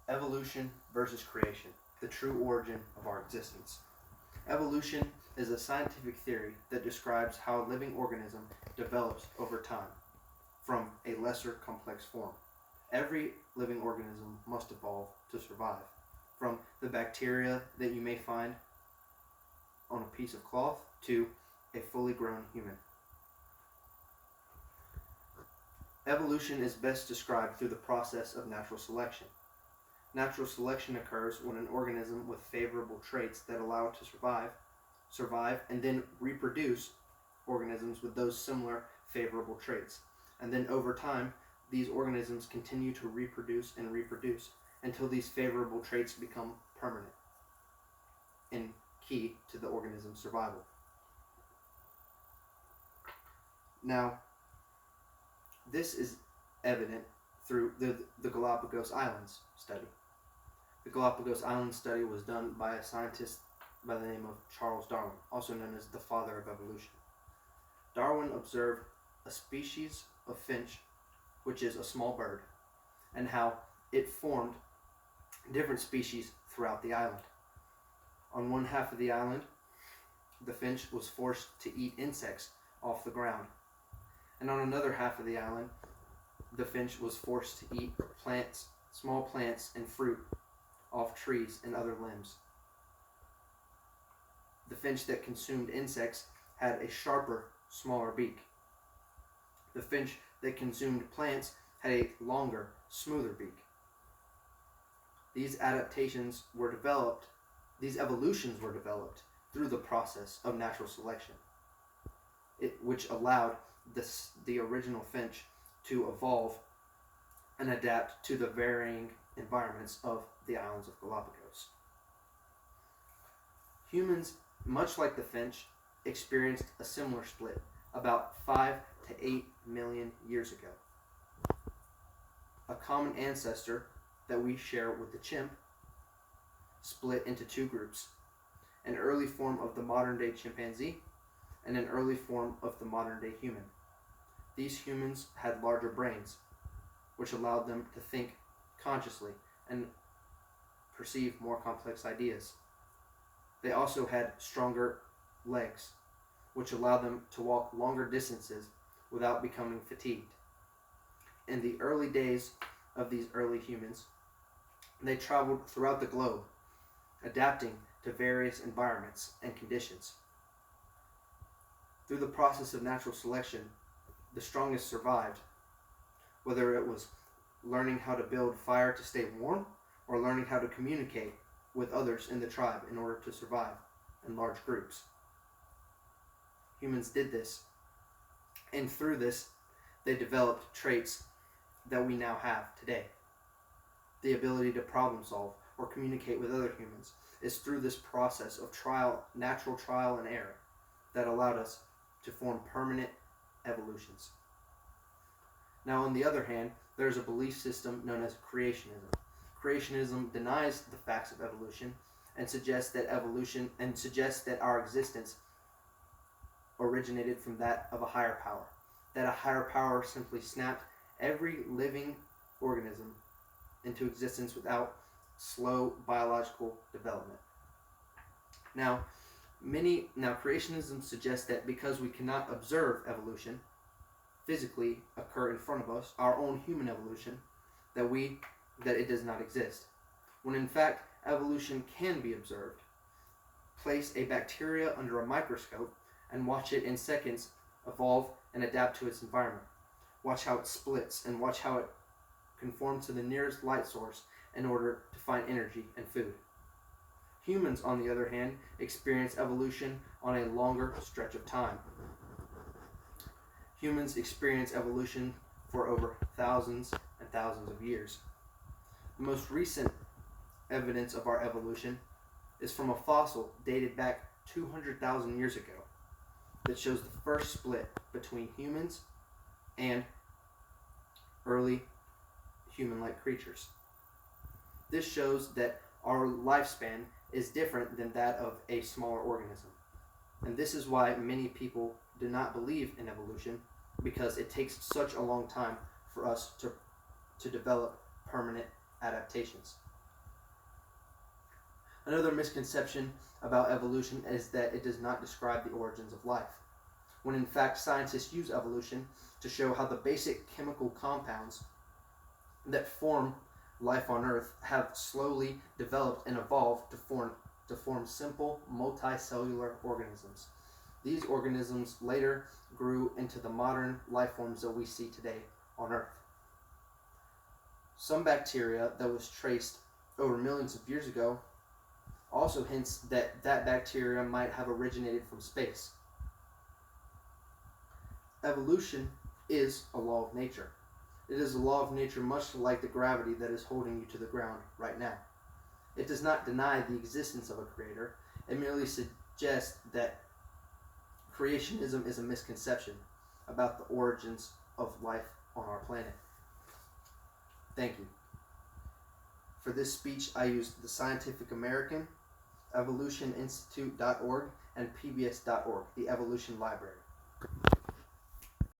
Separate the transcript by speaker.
Speaker 1: Evolution versus creation, the true origin of our existence. Evolution is a scientific theory that describes how a living organism develops over time from a lesser complex form. Every living organism must evolve to survive. From the bacteria that you may find on a piece of cloth to a fully grown human. Evolution is best described through the process of natural selection. Natural selection occurs when an organism with favorable traits that allow it to survive, and then reproduce organisms with those similar favorable traits. And then over time, these organisms continue to reproduce until these favorable traits become permanent and key to the organism's survival. Now, this is evident through the Galapagos Islands study. The Galapagos Islands study was done by a scientist by the name of Charles Darwin, also known as the father of evolution. Darwin observed a species of finch, which is a small bird, and how it formed different species throughout the island. On one half of the island, the finch was forced to eat insects off the ground. And on another half of the island, the finch was forced to eat plants, small plants and fruit off trees and other limbs. The finch that consumed insects had a sharper, smaller beak. The finch that consumed plants had a longer, smoother beak. These evolutions were developed through the process of natural selection, which allowed the original finch to evolve and adapt to the varying environments of the islands of Galapagos. Humans, much like the finch, experienced a similar split about 5 to 8 million years ago. A common ancestor that we share with the chimp split into two groups: an early form of the modern-day chimpanzee and an early form of the modern-day human. These humans had larger brains, which allowed them to think consciously and perceive more complex ideas. They also had stronger legs, which allowed them to walk longer distances without becoming fatigued. In the early days of these early humans, they traveled throughout the globe, adapting to various environments and conditions. Through the process of natural selection, the strongest survived, whether it was learning how to build fire to stay warm or learning how to communicate with others in the tribe in order to survive in large groups. Humans did this, and through this, they developed traits that we now have today. The ability to problem solve or communicate with other humans is through this process of natural trial and error that allowed us to form permanent evolutions. Now, on the other hand, there's a belief system known as creationism. Creationism denies the facts of evolution and suggests that our existence originated from that of a higher power. That a higher power simply snapped every living organism into existence without slow biological development. Now, creationism suggests that because we cannot observe evolution physically occur in front of us, our own human evolution, that it does not exist. When in fact, evolution can be observed. Place a bacteria under a microscope and watch it in seconds evolve and adapt to its environment. Watch how it splits and watch how it conforms to the nearest light source in order to find energy and food. Humans, on the other hand, experience evolution on a longer stretch of time. Humans experience evolution for over thousands and thousands of years. The most recent evidence of our evolution is from a fossil dated back 200,000 years ago that shows the first split between humans and early human-like creatures. This shows that our lifespan is different than that of a smaller organism. And this is why many people do not believe in evolution, because it takes such a long time for us to develop permanent adaptations. Another misconception about evolution is that it does not describe the origins of life, when in fact scientists use evolution to show how the basic chemical compounds that form life on Earth have slowly developed and evolved to form simple multicellular organisms. These organisms later grew into the modern life forms that we see today on Earth. Some bacteria that was traced over millions of years ago also hints that that bacteria might have originated from space. Evolution is a law of nature. It is a law of nature much like the gravity that is holding you to the ground right now. It does not deny the existence of a creator. It merely suggests that creationism is a misconception about the origins of life on our planet. Thank you. For this speech, I used the Scientific American, evolutioninstitute.org, and PBS.org, the Evolution Library.